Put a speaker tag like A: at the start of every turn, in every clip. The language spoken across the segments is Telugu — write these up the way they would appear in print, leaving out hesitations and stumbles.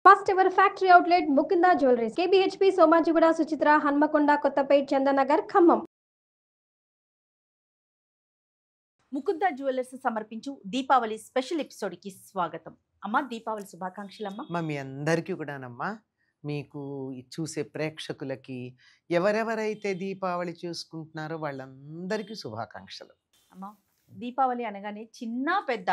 A: First ever factory outlet Mukunda jewelleries KBHP Somajiguda Suchitra Hanamkonda Kothapet Chandanagar Khammam.
B: Mukunda jewellers సమర్పించు దీపావళి స్పెషల్ ఎపిసోడ్కి స్వాగతం. అమ్మ, దీపావళి శుభాకాంక్షలమ్మ.
C: మీ అందరికీ కూడానమ్మా, మీకు చూసే ప్రేక్షకులకి, ఎవరెవరైతే దీపావళి చూసుకుంటున్నారో వాళ్ళందరికీ శుభాకాంక్షలు.
B: అమ్మ, దీపావళి అనగానే చిన్న పెద్ద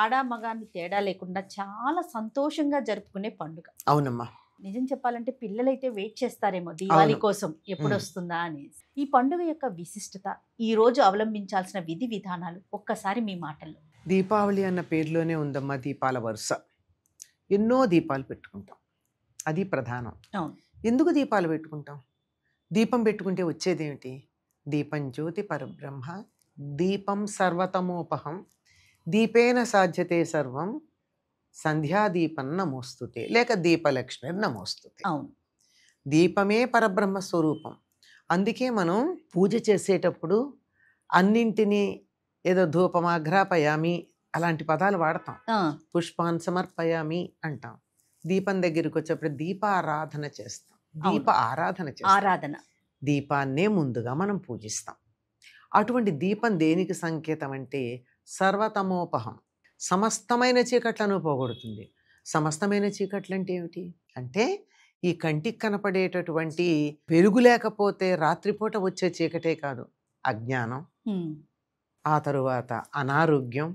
B: ఆడ మగాన్ని తేడా లేకుండా చాలా సంతోషంగా జరుపుకునే పండుగ.
C: అవునమ్మా.
B: నిజం చెప్పాలంటే పిల్లలైతే వెయిట్ చేస్తారేమో దీపావళి కోసం ఎప్పుడు వస్తుందా అనేసి. ఈ పండుగ యొక్క విశిష్టత, ఈ రోజు అవలంబించాల్సిన విధి విధానాలు ఒక్కసారి మీ మాటల్లో.
C: దీపావళి అన్న పేరులోనే ఉందమ్మా దీపాల వరుస. ఎన్నో దీపాలు పెట్టుకుంటాం, అది ప్రధానం. ఎందుకు దీపాలు పెట్టుకుంటాం? దీపం పెట్టుకుంటే వచ్చేదేమిటి? దీపం జ్యోతి పరబ్రహ్మ, దీపం సర్వతమోపహం, దీపేన సాధ్యతే సర్వం, సంధ్యాదీపం నమోస్తుతే, లేక దీపలక్ష్మి నమోస్తుతే.
B: అవును,
C: దీపమే పరబ్రహ్మ స్వరూపం. అందుకే మనం పూజ చేసేటప్పుడు అన్నింటినీ ఏదో ధూపమాఘ్రాపయామి అలాంటి పదాలు వాడతాం, పుష్పాన్ సమర్పయామి అంటాం. దీపం దగ్గరికి వచ్చేప్పుడు దీపారాధన చేస్తాం, దీప ఆరాధన చేస్తాం. దీపాన్నే ముందుగా మనం పూజిస్తాం. అటువంటి దీపం దేనికి సంకేతం అంటే సర్వతమోపహం, సమస్తమైన చీకట్లను పోగొడుతుంది. సమస్తమైన చీకట్లు అంటే ఏమిటి అంటే ఈ కంటికి కనపడేటటువంటి వెలుగు లేకపోతే రాత్రిపూట వచ్చే చీకటే కాదు, అజ్ఞానం, ఆ తరువాత అనారోగ్యం,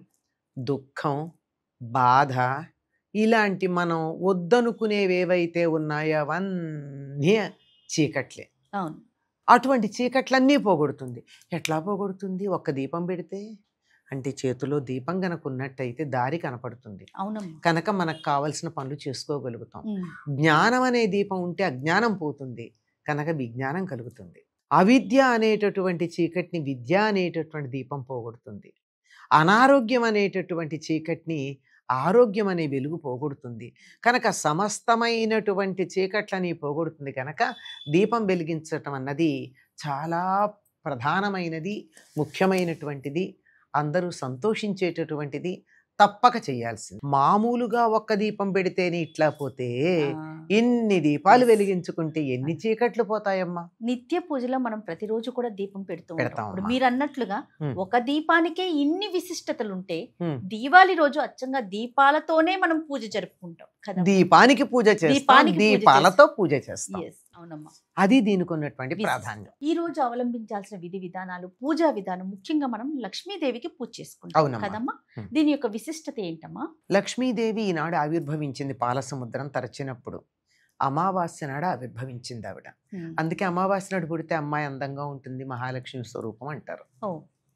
C: దుఃఖం, బాధ, ఇలాంటి మనం వద్దనుకునేవి ఏవైతే ఉన్నాయో అవన్నీ చీకట్లే.
B: అవును,
C: అటువంటి చీకట్లన్నీ పోగొడుతుంది. ఎట్లా పోగొడుతుంది? ఒక్క దీపం పెడితే, అంటే చేతిలో దీపం కనుక ఉన్నట్టయితే దారి కనపడుతుంది, కనుక మనకు కావలసిన పనులు చేసుకోగలుగుతాం. జ్ఞానం అనే దీపం ఉంటే అజ్ఞానం పోతుంది, కనుక విజ్ఞానం కలుగుతుంది. అవిద్య అనేటటువంటి చీకటిని విద్య అనేటటువంటి దీపం పోగొడుతుంది. అనారోగ్యం అనేటటువంటి చీకటిని ఆరోగ్యం అనే వెలుగు పోగొడుతుంది. కనుక సమస్తమైనటువంటి చీకట్లని పోగొడుతుంది. కనుక దీపం వెలిగించటం అన్నది చాలా ప్రధానమైనది, ముఖ్యమైనటువంటిది, అందరూ సంతోషించేటటువంటిది, తప్పక చేయాల్సింది. మామూలుగా ఒక్క దీపం పెడితేనే ఇట్లా పోతే ఇన్ని దీపాలు వెలిగించుకుంటే ఎన్ని చీకట్లు పోతాయమ్మా.
B: నిత్య పూజలో మనం ప్రతిరోజు కూడా దీపం పెడతాం. మీరు అన్నట్లుగా ఒక దీపానికే ఇన్ని విశిష్టతలు ఉంటే దీపావళి రోజు అచ్చంగా దీపాలతోనే మనం పూజ జరుపుకుంటాం కదా.
C: దీపానికి పూజ చేస్తాం, దీపాలతో పూజ చేస్తాం.
B: అవునమ్మా,
C: అది దీనికి ఉన్నటువంటి ప్రాధాన్యం.
B: ఈ రోజు అవలంబించాల్సిన విధి విధానాలు, పూజా విధానం, ముఖ్యంగా మనం లక్ష్మీదేవికి పూజ చేసుకుంటాం కదమ్మా. దీని యొక్క విశిష్టత ఏంటమ్మా?
C: లక్ష్మీదేవి ఈనాడు ఆవిర్భవించింది పాలసముద్రం తరచినప్పుడు. అమావాస్య నాడు ఆవిర్భవించింది ఆవిడ. అందుకే అమావాస్య నాడు పుడితే అమ్మాయి అందంగా ఉంటుంది, మహాలక్ష్మి స్వరూపం అంటారు.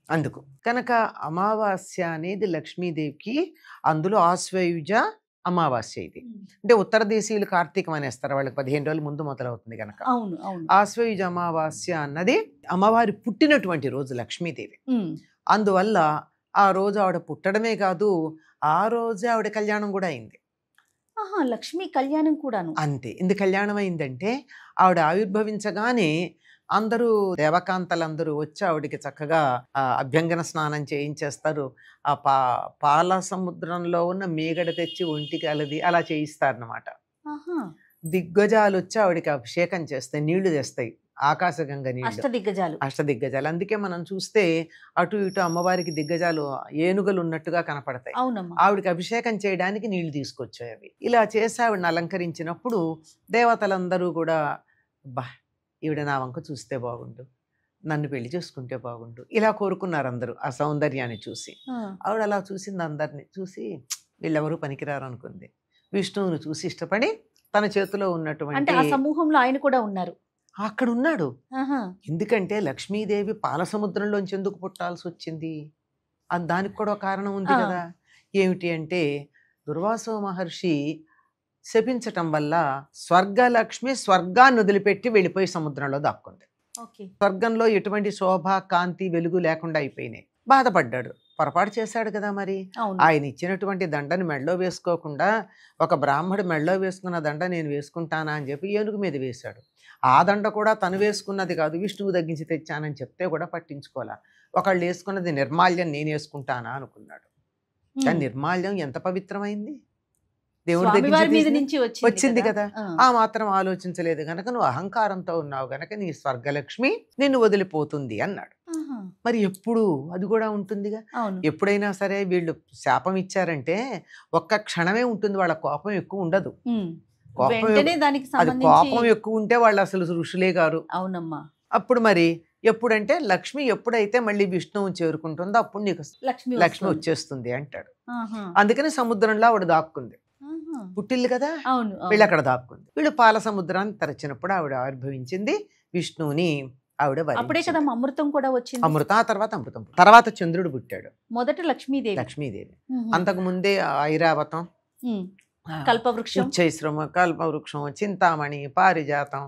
C: అందుకు కనుక అమావాస్య అనేది లక్ష్మీదేవికి, అందులో ఆశ్వయుజ అమావాస్య ఇది. అంటే ఉత్తర దేశీయులు కార్తీకం అనేస్తారు, వాళ్ళకి 15 రోజుల ముందు మొదలవుతుంది కనుక. ఆశ్వయుజ అమావాస్య అన్నది అమ్మవారి పుట్టినటువంటి రోజు లక్ష్మీదేవి. అందువల్ల ఆ రోజు ఆవిడ పుట్టడమే కాదు, ఆ రోజే ఆవిడ కళ్యాణం కూడా అయింది.
B: లక్ష్మీ కళ్యాణం కూడాను
C: అంతే. ఎందుకు కళ్యాణం అయిందంటే ఆవిడ ఆవిర్భవించగానే అందరూ దేవకాంతలందరూ వచ్చి ఆవిడికి చక్కగా అభ్యంగన స్నానం చేయించేస్తారు. ఆ పాల సముద్రంలో ఉన్న మీగడ తెచ్చి ఒంటికి అలా చేయిస్తారన్నమాట. దిగ్గజాలు వచ్చి ఆవిడికి అభిషేకం చేస్తాయి, నీళ్లు తెస్తాయి, ఆకాశగంగ నీళ్లు, అష్టదిగ్గజాలు. అందుకే మనం చూస్తే అటు ఇటు అమ్మవారికి దిగ్గజాలు ఏనుగలు ఉన్నట్టుగా కనపడతాయి. ఆవిడికి అభిషేకం చేయడానికి నీళ్లు తీసుకొచ్చాయి. అవి ఇలా చేసి ఆవిడని అలంకరించినప్పుడు దేవతలందరూ కూడా, బా ఈవిడ నా వంక చూస్తే బాగుండు, నన్ను పెళ్లి చేసుకుంటే బాగుండు, ఇలా కోరుకున్నారు అందరూ ఆ సౌందర్యాన్ని చూసి. ఆవిడ అలా చూసింది, అందరినీ చూసి వీళ్ళెవరూ పనికిరారు అనుకుంది. విష్ణువుని చూసి ఇష్టపడి తన చేతిలో ఉన్నటువంటి
B: సమూహంలో ఆయన కూడా ఉన్నారు,
C: అక్కడ ఉన్నాడు. ఎందుకంటే లక్ష్మీదేవి పాలసముద్రంలోంచి ఎందుకు పుట్టాల్సి వచ్చింది? దానికి కూడా కారణం ఉంది కదా. ఏమిటి అంటే దుర్వాసో మహర్షి శపించటం వల్ల స్వర్గలక్ష్మి స్వర్గాన్ని వదిలిపెట్టి వెళ్ళిపోయి సముద్రంలో దాక్కుంది. స్వర్గంలో ఎటువంటి శోభ, కాంతి, వెలుగు లేకుండా అయిపోయినాయి. బాధపడ్డాడు, పొరపాటు చేశాడు కదా. మరి ఆయన ఇచ్చినటువంటి దండని మెడలో వేసుకోకుండా ఒక బ్రాహ్మడు మెడలో వేసుకున్న దండ నేను వేసుకుంటానా అని చెప్పి ఏనుగు మీద వేశాడు. ఆ దండ కూడా తను వేసుకున్నది కాదు, విష్ణువు తగ్గించి తెచ్చానని చెప్తే కూడా పట్టించుకోవాలా. ఒకళ్ళు వేసుకున్నది నిర్మాల్యం, నేను వేసుకుంటానా అనుకున్నాడు. కానీ నిర్మాల్యం ఎంత పవిత్రమైంది, దేవుడి దగ్గర
B: స్వామివారి మీద
C: నుంచి
B: నుంచి
C: వచ్చింది కదా. ఆ మాత్రం ఆలోచించలేదు గనక నువ్వు అహంకారంతో ఉన్నావు గనక నీ స్వర్గలక్ష్మి నిన్ను వదిలిపోతుంది అన్నాడు. మరి ఎప్పుడు అది కూడా ఉంటుందిగా. ఎప్పుడైనా సరే వీళ్ళు శాపం ఇచ్చారంటే ఒక్క క్షణమే ఉంటుంది, వాళ్ళ కోపం ఎక్కువ ఉండదు. కోపం ఎక్కువ ఉంటే వాళ్ళు అసలు ఋషులే గారు.
B: అవునమ్మా.
C: అప్పుడు మరి ఎప్పుడంటే లక్ష్మి ఎప్పుడైతే మళ్ళీ విష్ణువుని చేరుకుంటుందో అప్పుడు నీకు లక్ష్మి వచ్చేస్తుంది అంటాడు. అందుకని సముద్రంలో ఆవిడ దాక్కుంది, పుట్టిల్లు కదా, వీళ్ళు అక్కడ దాక్కుంది. వీళ్ళు పాల సముద్రాన్ని తరచినప్పుడు ఆవిడ ఆవిర్భవించింది విష్ణువుని. ఆవిడ
B: అప్పుడే కదా అమృతం కూడా వచ్చింది.
C: అమృతం, ఆ తర్వాత అమృతం, తర్వాత చంద్రుడు పుట్టాడు.
B: మొదట లక్ష్మీదేవి.
C: అంతకు ముందే ఐరావతం,
B: కల్పవృక్షం,
C: ఉచ్చైశ్రమ, కల్పవృక్షం, చింతామణి, పారిజాతం,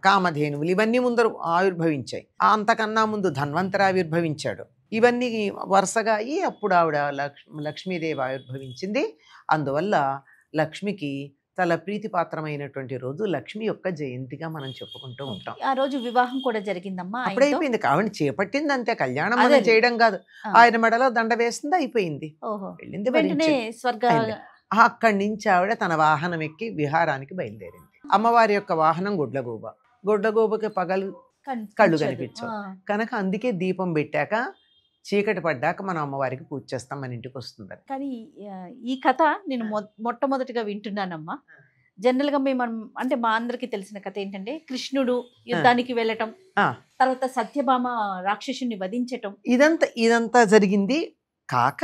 C: కామధేనువులు ఇవన్నీ ముందర ఆవిర్భవించాయి. అంతకన్నా ముందు ధన్వంతరి ఆవిర్భవించాడు. ఇవన్నీ వరుసగా అయ్యి అప్పుడు ఆవిడ లక్ష్మీదేవి ఆవిర్భవించింది. అందువల్ల లక్ష్మికి చాలా ప్రీతిపాత్రమైనటువంటి రోజు లక్ష్మి యొక్క జయంతిగా మనం చెప్పుకుంటూ ఉంటాం.
B: ఆ రోజు వివాహం కూడా జరిగిందమ్మా.
C: అప్పుడు అయిపోయింది, ఆవిడ చేపట్టింది అంతే, కళ్యాణం మనం చేయడం కాదు. ఆయన మెడలో దండ వేసింది, అయిపోయింది, వెళ్ళింది. అక్కడి నుంచి ఆవిడ తన వాహనం ఎక్కి విహారానికి బయలుదేరింది. అమ్మవారి యొక్క వాహనం గుడ్లగూబ. గుడ్లగూబకి పగలు కళ్ళు కనిపించవు కనుక అందుకే దీపం పెట్టాక చీకటి పడ్డాక మనం అమ్మవారికి పూజ చేస్తాం, మన ఇంటికి వస్తుంది.
B: కానీ ఈ కథ నేను మొట్టమొదటిగా వింటున్నానమ్మా. జనరల్ గా మేము అంటే మా అందరికి తెలిసిన కథ ఏంటంటే కృష్ణుడు యుద్ధానికి వెళ్ళటం, తర్వాత సత్యభామ రాక్షసుని వధించటం,
C: ఇదంతా జరిగింది. కాక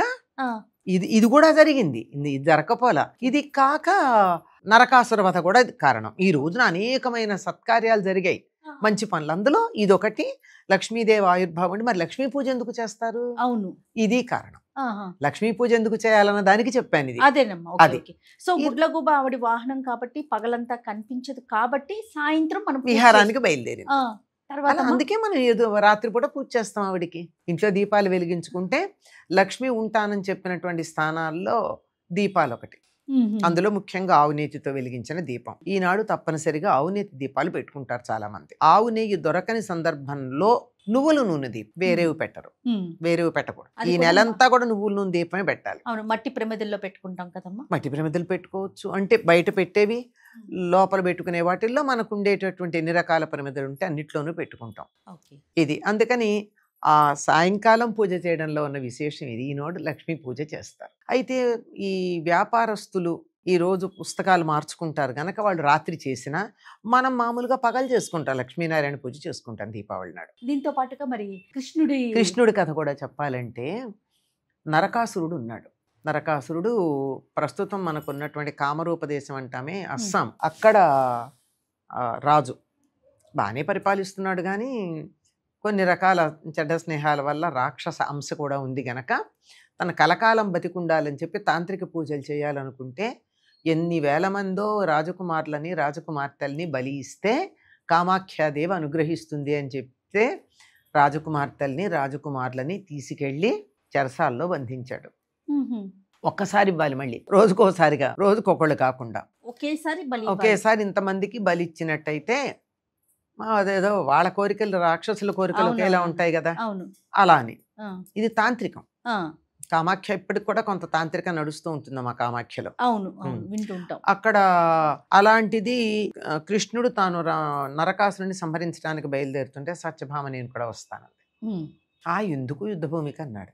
C: ఇది కూడా జరిగింది, ఇది జరగపోలా. ఇది కాక నరకాసుర వధ కూడా కారణం. ఈ రోజున అనేకమైన సత్కార్యాలు జరిగాయి, మంచి పనులు. అందులో ఇదొకటి, లక్ష్మీదేవి ఆవిర్భావం. మరి లక్ష్మీ పూజ ఎందుకు చేస్తారు?
B: అవును,
C: ఇది కారణం. లక్ష్మీ పూజ ఎందుకు చేయాలన్న దానికి చెప్పాను ఇది.
B: అదేనమ్మా. సో గుడ్లగూబ ఆవిడ వాహనం కాబట్టి పగలంతా కనిపించదు కాబట్టి సాయంత్రం మనం
C: విహారానికి బయలుదేరింది. తర్వాత అందుకే మనం రాత్రిపూట పూజ చేస్తాం ఆవిడికి. ఇంట్లో దీపాలు వెలిగించుకుంటే లక్ష్మి ఉంటానని చెప్పినటువంటి స్థానాల్లో దీపాలు ఒకటి. అందులో ముఖ్యంగా ఆవు నెయ్యితో వెలిగించిన దీపం. ఈనాడు తప్పనిసరిగా ఆవు నెయ్యి దీపాలు పెట్టుకుంటారు చాలా మంది. ఆవు నెయ్యి దొరకని సందర్భంలో నువ్వుల నూనె దీపం వేరేవి పెట్టరు, వేరేవి పెట్టకూడదు. ఈ నెలంతా కూడా నువ్వుల నూనె దీపమే పెట్టాలి.
B: మట్టి ప్రమిదల్లో పెట్టుకుంటాం కదమ్మా.
C: మట్టి ప్రమిదలు పెట్టుకోవచ్చు, అంటే బయట పెట్టేవి, లోపల పెట్టుకునే వాటిల్లో మనకు ఉండేటటువంటి ఎన్ని రకాల ప్రమిదలు ఉంటే అన్నిట్లోనూ పెట్టుకుంటాం. ఇది అందుకని ఆ సాయంకాలం పూజ చేయడంలో ఉన్న విశేషం ఇది. ఈనాడు లక్ష్మీ పూజ చేస్తారు. అయితే ఈ వ్యాపారస్తులు ఈ రోజు పుస్తకాలు మార్చుకుంటారు కనుక వాళ్ళు రాత్రి చేసినా మనం మామూలుగా పగలు చేసుకుంటాం, లక్ష్మీనారాయణ పూజ చేసుకుంటాం దీపావళి నాడు.
B: దీంతో పాటుగా మరి
C: కృష్ణుడి కథ కూడా చెప్పాలంటే, నరకాసురుడు ఉన్నాడు. నరకాసురుడు ప్రస్తుతం మనకు ఉన్నటువంటి కామరూప దేశం అంటామే, అస్సాం, అక్కడ రాజు బాగానే పరిపాలిస్తున్నాడు. కానీ కొన్ని రకాల చెడ్డ స్నేహాల వల్ల రాక్షస అంశ కూడా ఉంది గనక తన కలకాలం బతికుండాలని చెప్పి తాంత్రిక పూజలు చేయాలనుకుంటే ఎన్ని వేల మందో రాజకుమారులని రాజకుమార్తెల్ని బలి ఇస్తే కామాఖ్యాదేవి అనుగ్రహిస్తుంది అని చెప్తే రాజకుమార్తెల్ని తీసుకెళ్ళి చెరసాల్లో బంధించాడు. ఒక్కసారి ఇవ్వాలి, మళ్ళీ రోజుకోసారిగా, రోజుకొకళ్ళు కాకుండా ఒకేసారి ఇంతమందికి బలి ఇచ్చినట్టయితే అదేదో వాళ్ళ కోరికలు రాక్షసుల కోరికలు ఒకేలా ఉంటాయి కదా, అలా అని. ఇది తాంత్రికం. కామాఖ్య ఇప్పటికి కూడా కొంత తాంత్రిక నడుస్తూ ఉంటుంది మా కామాఖ్యలో. అక్కడ అలాంటిది కృష్ణుడు తాను నరకాసురుని సంహరించడానికి బయలుదేరుతుంటే సత్యభామ నేను కూడా వస్తానంది. ఎందుకు యుద్ధభూమికి అన్నాడు.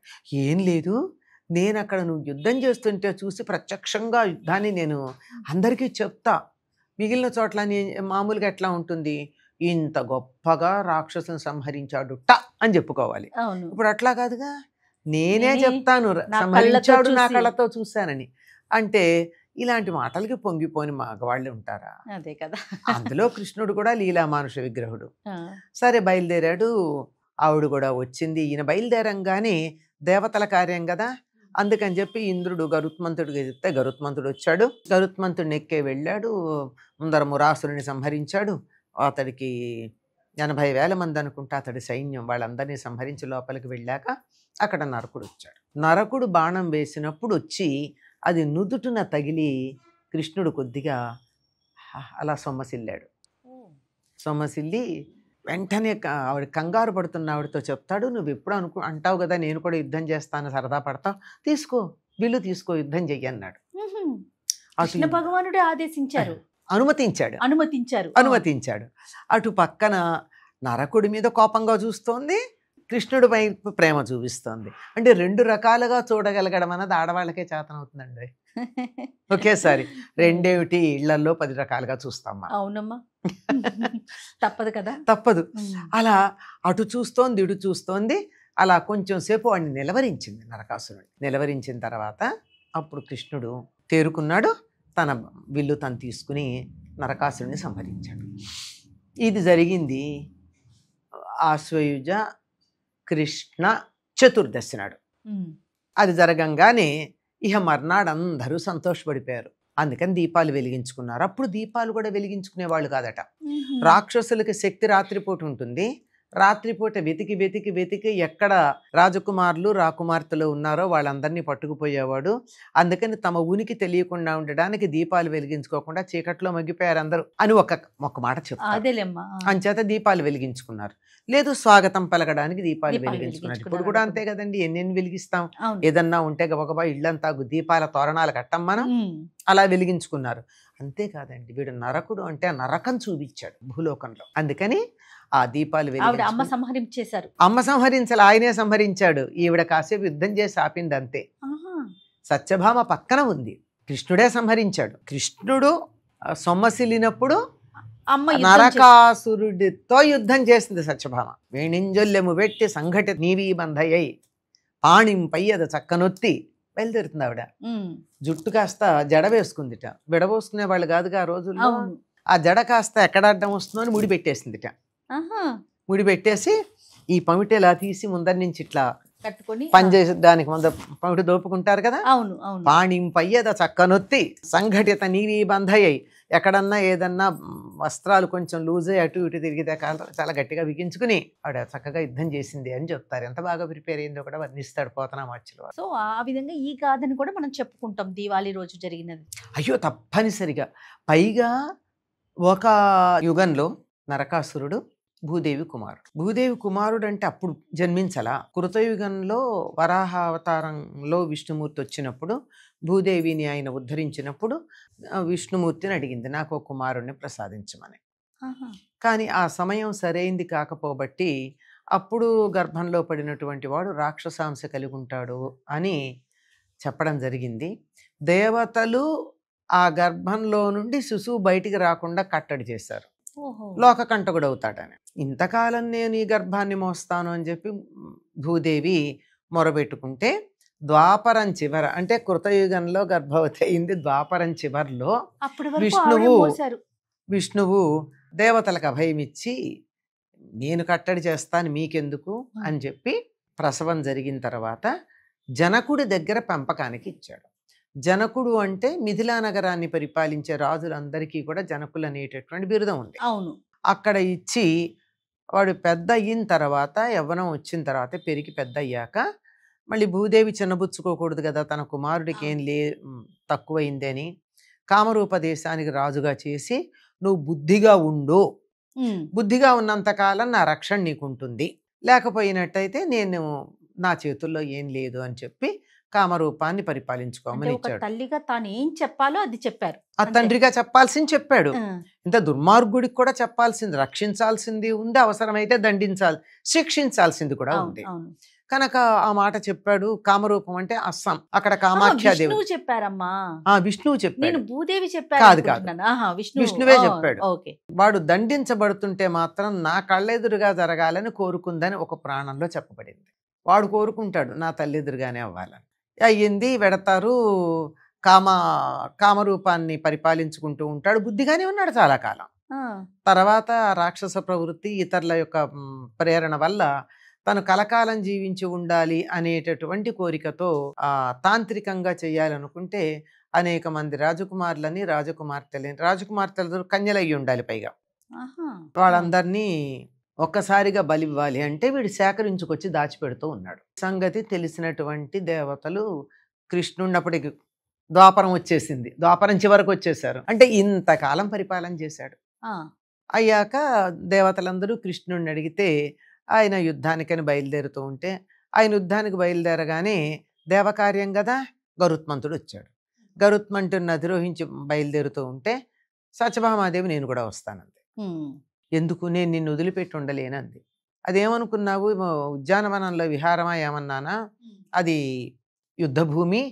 C: ఏం లేదు, నేను అక్కడ నువ్వు యుద్ధం చేస్తుంటే చూసి ప్రత్యక్షంగా యుద్ధాన్ని నేను అందరికీ చెప్తా. మిగిలిన చోట్ల మామూలుగా ఎట్లా ఉంటుంది, ఇంత గొప్పగా రాక్షసుని సంహరించాడు అని చెప్పుకోవాలి. ఇప్పుడు అట్లా కాదుగా, నేనే చెప్తాను సంహరించాడు నా కళ్ళతో చూశానని. అంటే ఇలాంటి మాటలకి పొంగిపోని మగవాళ్ళు ఉంటారా?
B: అదే కదా.
C: అందులో కృష్ణుడు కూడా లీలా మానుష విగ్రహుడు. సరే బయలుదేరాడు, ఆవిడ కూడా వచ్చింది. ఈయన బయలుదేరంగానే దేవతల కార్యం కదా, అందుకని చెప్పి ఇంద్రుడు గరుత్మంతుడికి చెప్తే గరుత్మంతుడు వచ్చాడు. గరుత్మంతుడిని ఎక్కే వెళ్ళాడు, ముందర మురాసురుని సంహరించాడు. అతడికి 80,000 మంది అనుకుంటా అతడి సైన్యం, వాళ్ళందరినీ సంహరించి లోపలికి వెళ్ళాక అక్కడ నరకుడు వచ్చాడు. నరకుడు బాణం వేసినప్పుడు వచ్చి అది నుదుటున తగిలి కృష్ణుడు కొద్దిగా అలా సొమ్మసిల్లాడు. సొమ్మసిల్లి వెంటనే ఆవిడ కంగారు పడుతున్న ఆవిడతో చెప్తాడు, నువ్వు ఎప్పుడు అంటావు కదా నేను కూడా యుద్ధం చేస్తాను, సరదా పడతావు, తీసుకో విల్లు తీసుకో యుద్ధం చెయ్యి అన్నాడు.
B: కృష్ణ భగవానుడే ఆదేశించారు,
C: అనుమతించాడు. అటు పక్కన నరకుడి మీద కోపంగా చూస్తోంది, కృష్ణుడి వైపు ప్రేమ చూపిస్తోంది. అంటే 2 రకాలుగా చూడగలగడం అన్నది ఆడవాళ్ళకే చేతనవుతుందండి. ఒకేసారి రెండేమిటి, ఇళ్లలో 10 రకాలుగా చూస్తామ్మా.
B: అవునమ్మా, తప్పదు కదా,
C: తప్పదు. అలా అటు చూస్తోంది, ఇటు చూస్తోంది. అలా కొంచెం సేపు వాడిని నిలవరించింది నరకాసురుడిని. నిలవరించిన తర్వాత అప్పుడు కృష్ణుడు తేరుకున్నాడు. తన విల్లు తను తీసుకుని నరకాసురుడిని సంహరించాడు. ఇది జరిగింది ఆశ్వయుజ కృష్ణ చతుర్దశి నాడు. అది జరగంగానే ఇహ మర్నాడు అందరూ సంతోషపడిపోయారు. అందుకని దీపాలు వెలిగించుకున్నారు. అప్పుడు దీపాలు కూడా వెలిగించుకునేవాళ్ళు కాదట. రాక్షసులకి శక్తి రాత్రిపూట ఉంటుంది. రాత్రిపూట వెతికి వెతికి వెతికి ఎక్కడ రాజకుమారులు రాకుమార్తెలు ఉన్నారో వాళ్ళందరినీ పట్టుకుపోయేవాడు. అందుకని తమ ఉనికి తెలియకుండా ఉండడానికి దీపాలు వెలిగించుకోకుండా చీకట్లో మగ్గిపోయారు అందరూ అని ఒక మాట చెప్తారు. అంచేత దీపాలు వెలిగించుకున్నారు. లేదు, స్వాగతం పలకడానికి దీపాలు వెలిగించుకున్నారు. ఇప్పుడు కూడా అంతే కదండి, ఎన్నెన్ని వెలిగిస్తాం. ఏదన్నా ఉంటే గబగబా ఇళ్ళంతా దీపాల తోరణాలు కట్టం మనం. అలా వెలిగించుకున్నారు. అంతేకాదండి, వీడు నరకుడు అంటే నరకం చూపించాడు భూలోకంలో. అందుకని ఆ దీపాలు అమ్మ సంహరించాలి, ఆయనే సంహరించాడు. ఈవిడ కాసేపు యుద్ధం చేసి ఆపింది అంతే. సత్యభామ పక్కన ఉంది, కృష్ణుడే సంహరించాడు. కృష్ణుడు సొమ్మసిల్లినప్పుడు నరకాసురుడితో యుద్ధం చేసింది సత్యభామ. వేణింజొల్లెము పెట్టి సంఘటి నీవీ బంధయ్యై పాణింపై అది చక్కనొత్తి బయలుదేరుతుంది ఆవిడ. జుట్టు కాస్త జడ వేసుకుందిట. విడబోసుకునే వాళ్ళు కాదుగా ఆ రోజుల్లో. ఆ జడ కాస్త ఎక్కడ అడ్డం వస్తుందో అని ముడి పెట్టేసిందిట. ముడి పెట్టేసి ఈ పమిటి ఇలా తీసి ముందరి నుంచి ఇట్లా కట్టుకొని పనిచేసే దానికి ముందు పమిటి దోపుకుంటారు కదా. పాణింపయ్యద చక్కనొత్తి సంఘటిత నీవీ బంధయ్యై, ఎక్కడన్నా ఏదన్నా వస్త్రాలు కొంచెం లూజ్ అయ్యి అటు ఇటు తిరిగితే చాలా గట్టిగా బిగించుకుని ఆవిడ చక్కగా యుద్ధం చేసింది అని చెప్తారు. ఎంత బాగా ప్రిపేర్ అయిందో కూడా వర్ణిస్తాడు పోతనామాచ్యులు.
B: సో ఆ విధంగా ఈ గాథని కూడా మనం చెప్పుకుంటాం దివాళీ రోజు జరిగినది.
C: అయ్యో తప్పనిసరిగా. పైగా ఒక యుగంలో నరకాసురుడు భూదేవి కుమారుడు. భూదేవి కుమారుడు అంటే అప్పుడు జన్మించలా. కృతయుగంలో వరాహ అవతారంలో విష్ణుమూర్తి వచ్చినప్పుడు భూదేవిని ఆయన ఉద్ధరించినప్పుడు విష్ణుమూర్తిని అడిగింది, నాకు ఒక కుమారుడిని ప్రసాదించమని. కానీ ఆ సమయం సరైంది కాకపోబట్టి అప్పుడు గర్భంలో పడినటువంటి వాడు రాక్షసాంశ కలిగి ఉంటాడు అని చెప్పడం జరిగింది. దేవతలు ఆ గర్భంలో నుండి శిశువు బయటికి రాకుండా కట్టడి చేశారు, లోకకంటకుడు అవుతాడని. ఇంతకాలం నేను ఈ గర్భాన్ని మోస్తాను అని చెప్పి భూదేవి మొరబెట్టుకుంటే ద్వాపరం చివర, అంటే కృతయుగంలో గర్భవతి అయింది ద్వాపరం చివరిలో విష్ణువు దేవతలకు అభయం ఇచ్చి నేను కట్టడి చేస్తాను మీకెందుకు అని చెప్పి ప్రసవం జరిగిన తర్వాత జనకుడి దగ్గర పెంపకానికి ఇచ్చాడు. జనకుడు అంటే మిథిలా నగరాన్ని పరిపాలించే రాజులందరికీ కూడా జనకులు అనేటటువంటి బిరుదం ఉంది.
B: అవును.
C: అక్కడ ఇచ్చి వాడు పెద్ద అయిన తర్వాత, యవ్వనం వచ్చిన తర్వాత, పెరిగి పెద్ద అయ్యాక మళ్ళీ భూదేవి చిన్నబుచ్చుకోకూడదు కదా, తన కుమారుడికి ఏం తక్కువైంది అని కామరూప దేశానికి రాజుగా చేసి, నువ్వు బుద్ధిగా ఉండు, బుద్ధిగా ఉన్నంతకాలం నా రక్షణ నీకుంటుంది, లేకపోయినట్టయితే నేను నా చేతుల్లో ఏం లేదు అని చెప్పి కామరూపాన్ని పరిపాలించుకోమని ఇచ్చాడు.
B: తల్లిగా తాను ఏం చెప్పాలో అది చెప్పారు.
C: ఆ తండ్రిగా చెప్పాల్సింది చెప్పాడు. ఇంత దుర్మార్గుడికి కూడా చెప్పాల్సింది, రక్షించాల్సింది ఉంది, అవసరమైతే శిక్షించాల్సింది కూడా ఉంది. కనుక ఆ మాట చెప్పాడు. కామరూపం అంటే అస్సాం, అక్కడ కామాఖ్యాదేవి
B: చెప్పారమ్మా.
C: విష్ణువు చెప్పాడు,
B: భూదేవి చెప్పారు
C: కాదు, విష్ణువే చెప్పాడు. వాడు దండించబడుతుంటే మాత్రం నా కళ్ళెదురుగా జరగాలని కోరుకుందని ఒక పురాణంలో చెప్పబడింది. వాడు కోరుకుంటాడు నా తల్లెదురుగానే అవ్వాలని. అయ్యింది, వెడతారు, కామరూపాన్ని పరిపాలించుకుంటూ ఉంటాడు. బుద్ధిగానే ఉన్నాడు చాలా కాలం. తర్వాత రాక్షస ప్రవృత్తి, ఇతరుల యొక్క ప్రేరణ వల్ల తను కలకాలం జీవించి ఉండాలి అనేటటువంటి కోరికతో తాంత్రికంగా చేయాలనుకుంటే అనేక మంది రాజకుమార్తెలు కన్యలయ్యి ఉండాలి, పైగా వాళ్ళందరినీ ఒక్కసారిగా బలి ఇవ్వాలి అంటే వీడు సేకరించుకొచ్చి దాచిపెడుతూ ఉన్నాడు. సంగతి తెలిసినటువంటి దేవతలు కృష్ణున్నప్పటికి ద్వాపరం వచ్చేసింది, ద్వాపరం చివరకు వచ్చేసారు. అంటే ఇంతకాలం పరిపాలన చేశాడు. అయ్యాక దేవతలందరూ కృష్ణుడిని అడిగితే ఆయన యుద్ధానికని బయలుదేరుతూ ఉంటే, ఆయన యుద్ధానికి బయలుదేరగానే దేవకార్యం కదా, గరుత్మంతుడు వచ్చాడు. గరుత్మంతుడిని అధిరోహించి బయలుదేరుతూ ఉంటే సత్యభామాదేవి నేను కూడా వస్తానంది. ఎందుకు, నేను నిన్ను వదిలిపెట్టి ఉండలేనంది. అదేమనుకున్నావు, ఉద్యానవనంలో విహారమా ఏమన్నానా, అది యుద్ధభూమి,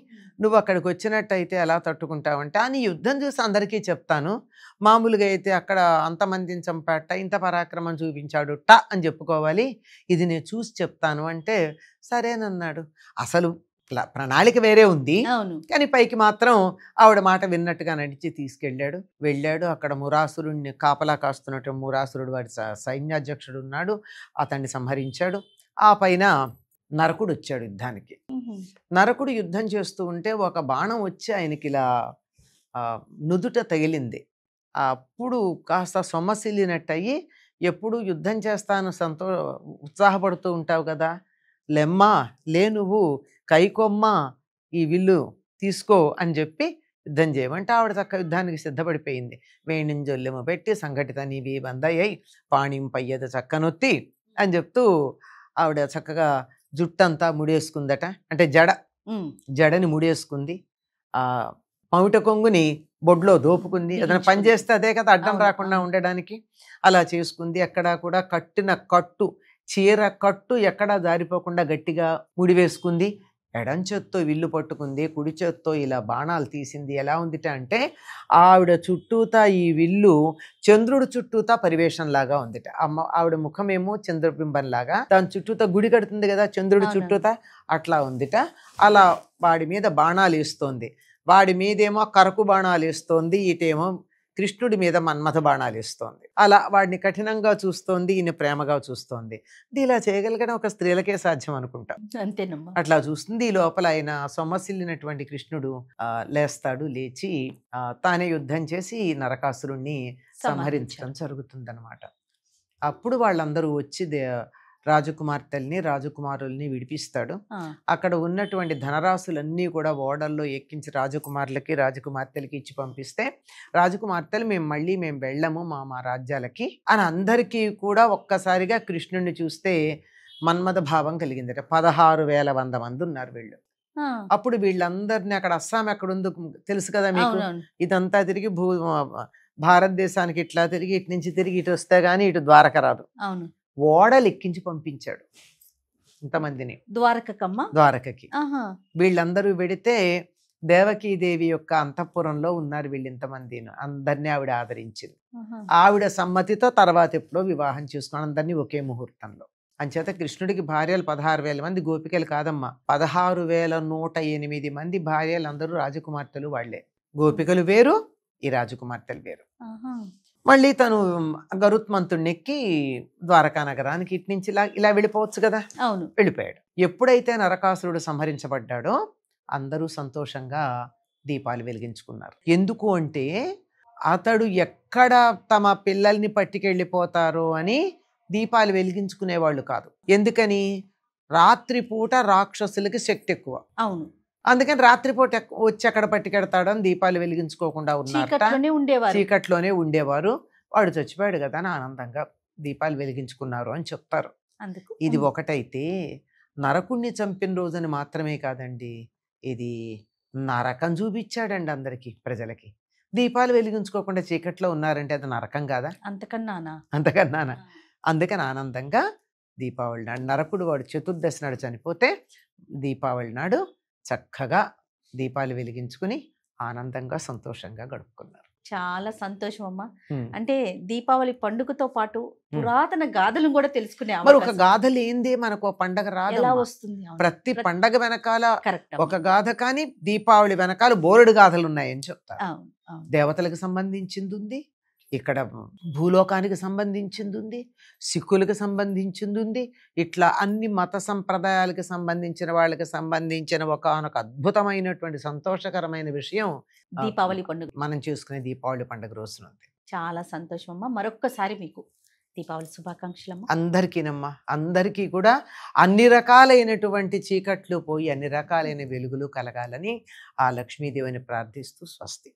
C: నువ్వు అక్కడికి వచ్చినట్టయితే ఎలా తట్టుకుంటావంటే, అని యుద్ధం చూసి అందరికీ చెప్తాను, మామూలుగా అయితే అక్కడ అంతమందిని చంపాట, ఇంత పరాక్రమం చూపించాడు అని చెప్పుకోవాలి, ఇది నేను చూసి చెప్తాను అంటే సరేనన్నాడు. అసలు ప్రణాళిక వేరే ఉంది, కానీ పైకి మాత్రం ఆవిడ మాట విన్నట్టుగా నడిచి తీసుకెళ్ళాడు. వెళ్ళాడు, అక్కడ మురాసురుడిని కాపలా కాస్తున్నట్టు మురాసురుడు వాడి సైన్యాధ్యక్షుడు ఉన్నాడు, అతన్ని సంహరించాడు. ఆ పైన నరకుడు వచ్చాడు యుద్ధానికి. నరకుడు యుద్ధం చేస్తూ ఉంటే ఒక బాణం వచ్చి ఆయనకి ఇలా నుదుట తగిలింది. అప్పుడు కాస్త సొమ్మసిల్లినట్టయి, ఎప్పుడు యుద్ధం చేస్తాను ఉత్సాహపడుతూ ఉంటావు కదా, లెమ్మా లే, నువ్వు కైకొమ్మ ఈ విల్లు తీసుకో అని చెప్పి యుద్ధం చేయమంటే ఆవిడ చక్క యుద్ధానికి సిద్ధపడిపోయింది. వేణింజొల్లెము పెట్టి సంఘటిత నీవి బందయ్యి పాణింపయ్యద చక్కనొత్తి అని చెప్తూ ఆవిడ చక్కగా జుట్టంతా ముడేసుకుందట, అంటే జడని ముడేసుకుంది, ఆ పౌట కొంగుని బొడ్లో దోపుకుంది. ఏదైనా పని చేస్తే అదే కదా అడ్డం రాకుండా ఉండడానికి, అలా చేసుకుంది. అక్కడ కూడా కట్టిన కట్టు, చీర కట్టు ఎక్కడా జారిపోకుండా గట్టిగా ముడివేసుకుంది. ఎడం చేత్తో విల్లు పట్టుకుంది, కుడి చేత్తో ఇలా బాణాలు తీసింది. ఎలా ఉందిట అంటే ఆవిడ చుట్టూతా ఈ విల్లు చంద్రుడు చుట్టూతా పరివేషంలాగా ఉందిట. ఆవిడ ముఖమేమో చంద్రబింబంలాగా, దాని చుట్టూతా గుడి కడుతుంది కదా చంద్రుడి చుట్టూతా, అట్లా ఉందిట. అలా వాడి మీద బాణాలు వేస్తోంది. వాడి మీదేమో కరకు బాణాలు వేస్తోంది, ఇటేమో కృష్ణుడి మీద మన్మథ బాణాలు ఇస్తోంది. అలా వాడిని కఠినంగా చూస్తోంది, ఈయన ప్రేమగా చూస్తోంది. ఇలా చేయగలిగడం ఒక స్త్రీలకే సాధ్యం అనుకుంటా.
B: అంతేనమ్మా.
C: అట్లా చూస్తుంది. ఈ లోపల ఆయన సొమ్మసిల్లినటువంటి కృష్ణుడు లేస్తాడు, లేచి తానే యుద్ధం చేసి నరకాసురుణ్ణి సంహరించడం జరుగుతుందన్నమాట. అప్పుడు వాళ్ళందరూ వచ్చి రాజకుమార్తెల్ని రాజకుమారుల్ని విడిపిస్తాడు. అక్కడ ఉన్నటువంటి ధనరాశులన్నీ కూడా ఓడల్లో ఎక్కించి రాజకుమారులకి రాజకుమార్తెలకి ఇచ్చి పంపిస్తే, రాజకుమార్తెలు మేము వెళ్ళము మా రాజ్యాలకి అని అందరికీ కూడా ఒక్కసారిగా కృష్ణుడిని చూస్తే మన్మథ భావం కలిగిందట. 16,100 మంది ఉన్నారు వీళ్ళు. అప్పుడు వీళ్ళందరినీ అక్కడ అస్సాం ఎక్కడుందో తెలుసు కదా మీకు, ఇదంతా తిరిగి భారతదేశానికి ఇట్లా తిరిగి ఇటు నుంచి తిరిగి ఇటు వస్తే గానీ ఇటు ద్వారక రాదు. ఓడలు ఎక్కించి పంపించాడు ఇంతమందిని ద్వారకకి. వీళ్ళందరూ వెడితే దేవకీదేవి యొక్క అంతఃపురంలో ఉన్నారు వీళ్ళు ఇంతమంది. అందరినీ ఆవిడ ఆదరించింది. ఆవిడ సమ్మతితో తర్వాత ఎప్పుడో వివాహం చేసుకుని అందరినీ ఒకే ముహూర్తంలో. అంచేత కృష్ణుడికి భార్యలు 16,000 మంది గోపికలు కాదమ్మా, 16,108 మంది భార్యలు, అందరూ రాజకుమార్తెలు వాళ్లే. గోపికలు వేరు, ఈ రాజకుమార్తెలు వేరు. మళ్ళీ తను గరుత్మంతుడిని ఎక్కి ద్వారకా నగరానికి ఇటు నుంచి ఇలా వెళ్ళిపోవచ్చు కదా, వెళ్ళిపోయాడు. ఎప్పుడైతే నరకాసురుడు సంహరించబడ్డాడో అందరూ సంతోషంగా దీపాలు వెలిగించుకున్నారు. ఎందుకు అంటే అతడు ఎక్కడ తమ పిల్లల్ని పట్టుకెళ్ళిపోతారో అని దీపాలు వెలిగించుకునేవాళ్ళు కాదు. ఎందుకని, రాత్రిపూట రాక్షసులకి శక్తి ఎక్కువ. అందుకని రాత్రిపూట వచ్చి అక్కడ పట్టుకెడతాడని దీపాలు వెలిగించుకోకుండా ఉన్నారు, చీకట్లోనే ఉండేవారు. వాడు చచ్చిపోయాడు కదా అని ఆనందంగా దీపాలు వెలిగించుకున్నారు అని చెప్తారు. ఇది ఒకటైతే, నరకుణ్ణి చంపిన రోజుని మాత్రమే కాదండి, ఇది నరకం చూపించాడండి అందరికి, ప్రజలకి. దీపాలు వెలిగించుకోకుండా చీకట్లో ఉన్నారంటే అది నరకం కాదా? అంతకన్నానా. అందుకని ఆనందంగా దీపావళి నాడు, నరకుడు వాడు చతుర్దశి నాడు చనిపోతే దీపావళి నాడు చక్కగా దీపాలు వెలిగించుకుని ఆనందంగా సంతోషంగా గడుపుకున్నారు.
B: చాలా సంతోషం అమ్మా. అంటే దీపావళి పండుగతో పాటు పురాతన గాథలను కూడా తెలుసుకునే,
C: మరి ఒక గాథ లేనిదే మనకు పండగ రాదు. ప్రతి పండగ వెనకాల ఒక గాథ, కానీ దీపావళి వెనకాల బోలెడు గాథలు ఉన్నాయని చెప్తారు. దేవతలకు సంబంధించింది ఉంది, ఇక్కడ భూలోకానికి సంబంధించింది ఉంది, సిక్కులకు సంబంధించింది ఉంది, ఇట్లా అన్ని మత సంప్రదాయాలకు సంబంధించిన వాళ్ళకి సంబంధించిన ఒకనొక అద్భుతమైనటువంటి సంతోషకరమైన విషయం
B: దీపావళి పండుగ,
C: మనం చూసుకునే దీపావళి పండుగ రోజున ఉంది.
B: చాలా సంతోషం అమ్మా. మరొక్కసారి మీకు దీపావళి శుభాకాంక్షలు.
C: అందరికీనమ్మా, అందరికీ కూడా అన్ని రకాలైనటువంటి చీకట్లు పోయి అన్ని రకాలైన వెలుగులు కలగాలని ఆ లక్ష్మీదేవిని ప్రార్థిస్తూ స్వస్తి.